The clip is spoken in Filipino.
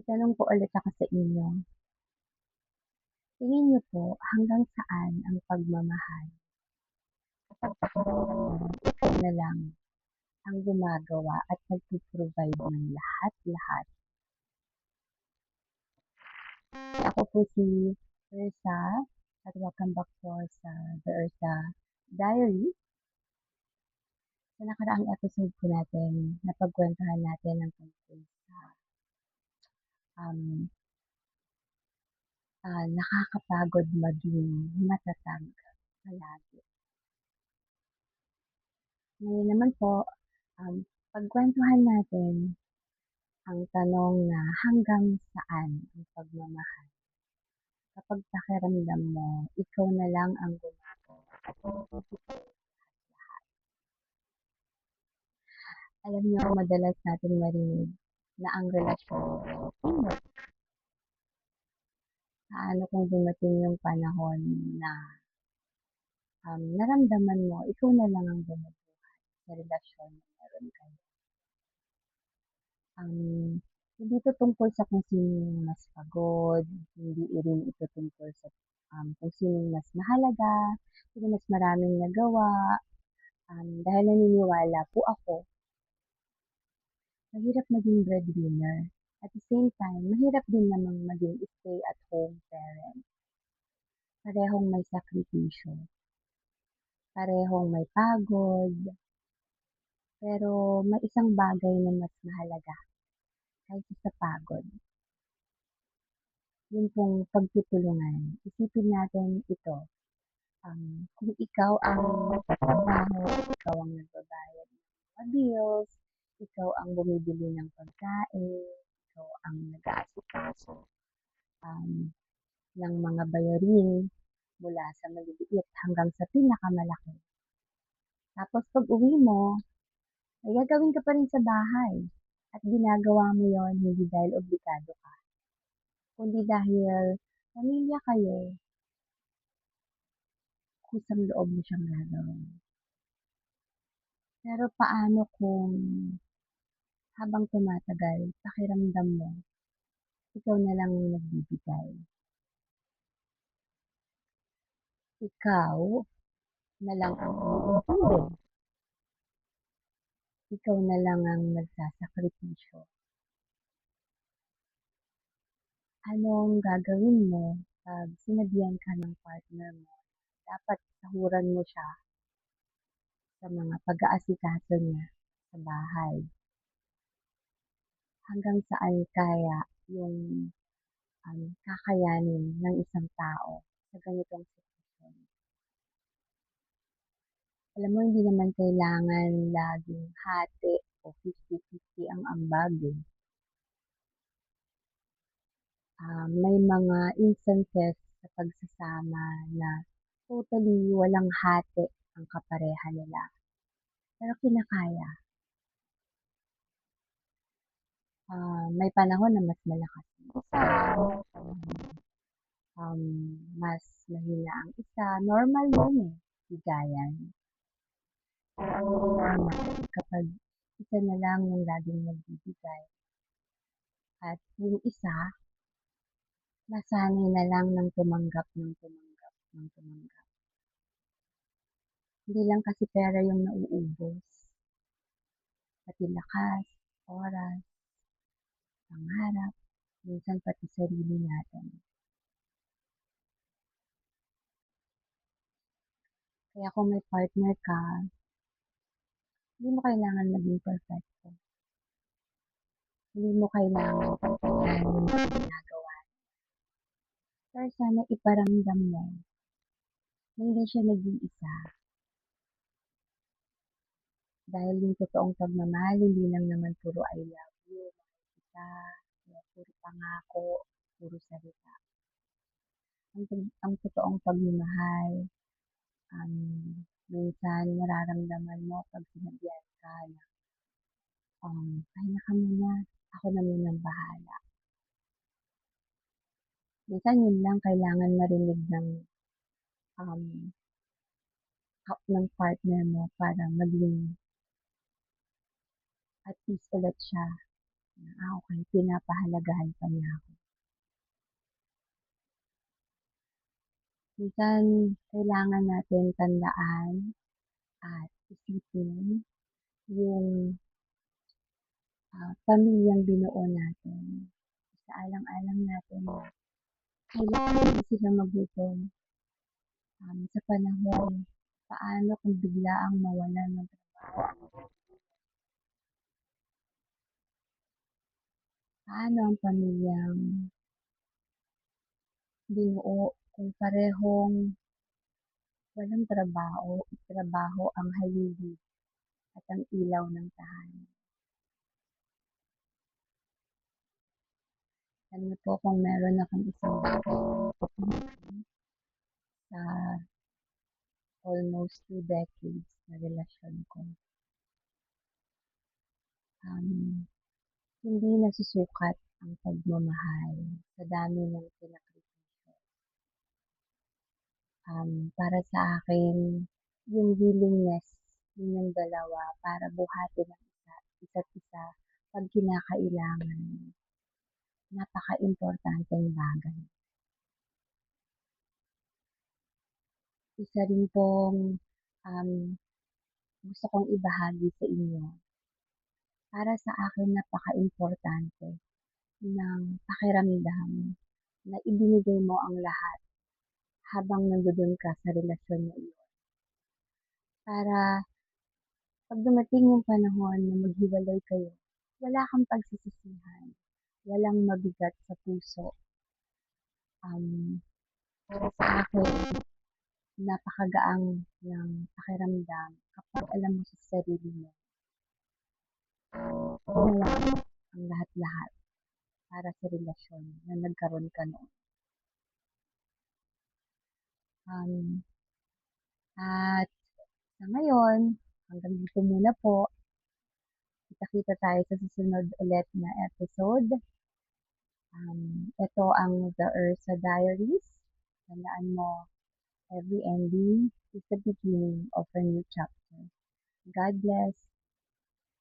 Itanong ko ulit ako sa inyo, tingin niyo po hanggang saan ang pagmamahal ikaw na lang ang gumagawa at nagpo-provide ng lahat-lahat? Ako po si Ursa at welcome back po sa The Ursa Diary. Sa nakaraang episode po natin, napagkwentuhan natin ang tungkol sa um, nakakapagod maging matatag palagi. Ngayon naman po, pagkwentuhan natin ang tanong na hanggang saan ang pagmamahal kapag pakiramdam mo ikaw na lang ang gumagawa at nagbibigay lahat. Alam niyo, madalas nating marinig na ang relasyon ay teamwork. Paano kung dumating yung panahon na naramdaman mo ikaw na lang ang bumubuhay sa relasyon na meron kayo? Hindi ito tungkol sa kung sino mas pagod, hindi rin ito tungkol sa kung sino mas mahalaga, sino mas maraming nagawa. Dahil naniniwala po ako, mahirap maging breadwinner. At the same time, mahirap din namang maging stay-at-home parent. Parehong may sakripisyo, parehong may pagod, pero may isang bagay na mas mahalaga kaysa sa pagod. Yun pong pagtutulungan. Isipin natin ito. Kung ikaw ang nagtatrabaho, ikaw ang nagbabayad ng mga bills, ikaw ang bumibili ng pagkain, ikaw ang nag-aasikaso ng mga bayarin mula sa maliliit hanggang sa pinakamalaki. Tapos pag uwi mo, may gagawin ka pa rin sa bahay. At ginagawa mo yon hindi dahil obligado ka, kundi dahil pamilya kayo, kusang loob mo siyang gagawin. Pero paano kung habang tumatagal, pakiramdam mo, ikaw na lang ang nagbibigay. Ikaw na lang ang umiintindi. Ikaw na lang ang nagsasakripisyo. Anong gagawin mo pag sinabihan ka ng partner mo? Dapat sahuran mo siya sa mga pag-aasikaso niya sa bahay. Hanggang saan kaya yung kakayanin ng isang tao sa ganitong sitwasyon? Alam mo, hindi naman kailangan laging hati o 50-50 ang ambag eh. May mga instances sa pagsasama na totally walang hati ang kapareha nila. Pero kinakaya. May panahon na mas malakas ang isa, mas mahina ang isa. Normal yun eh, bigayan. Pero ang normal kapag isa na lang yung laging nagbibigay at yung isa nasanay na lang ng tumanggap ng tumanggap ng tumanggap. Hindi lang kasi pera yung nauubos, pati lakas, oras, pangarap, minsan pati sarili natin. Kaya kung may partner ka, hindi mo kailangan maging perfecto. Hindi mo kailangan pantayan yung ginagawa. Pero sana iparamdam mo na hindi siya nag-iisa. Dahil yung totoong pagmamahal, hindi lang naman puro I love you, mahal kita, puro pangako, puro salita. Ang totoong pagmamahal, minsan nararamdaman mo pag sinabihan ka na, pahinga ka muna, ako na munang bahala. Minsan yun lang kailangan marinig ng partner mo para maging at peace ulit siya okey, pinapahalagahan pa niya ako. Minsan kailangan natin tandaan at isipin yung, pamilyang binuo natin. Isaalang-alang natin na kailangan hindi sila magutom, sa panahon paano kung biglaang mawalan ng trabaho, paano ang pamilyang binuo kung parehong walang trabaho ang haligi at ang ilaw ng tahanan. Alam niyo po kung meron akong isang sa almost 2 decades na relasyon ko, um, hindi nasusukat ang pagmamahal sa dami ng sinakripisyo. Para sa akin, yung willingness ninyong dalawa para buhatin ang isa't isa 'pag kinakailangan, napakaimportanteng bagay. Isa rin pong, um, gusto kong ibahagi sa inyo, para sa akin napakaimportante ng pakiramdam na ibinigay mo ang lahat habang nandoon ka sa relasyon na iyon. Para 'pag dumating yung panahon na maghiwalay kayo, wala kang pagsisisihan, walang mabigat sa puso. Para sa akin, napakagaang ng pakiramdam kapag alam mo sa sarili mo, ginawa mo ang lahat-lahat para sa relasyon na nagkaroon ka noon. Um, at sa ngayon, hanggang dito muna po. Kita-kita tayo sa susunod ulit na episode. Ito ang The Ursa Diaries. Tandaan mo, every ending is the beginning of a new chapter. God bless.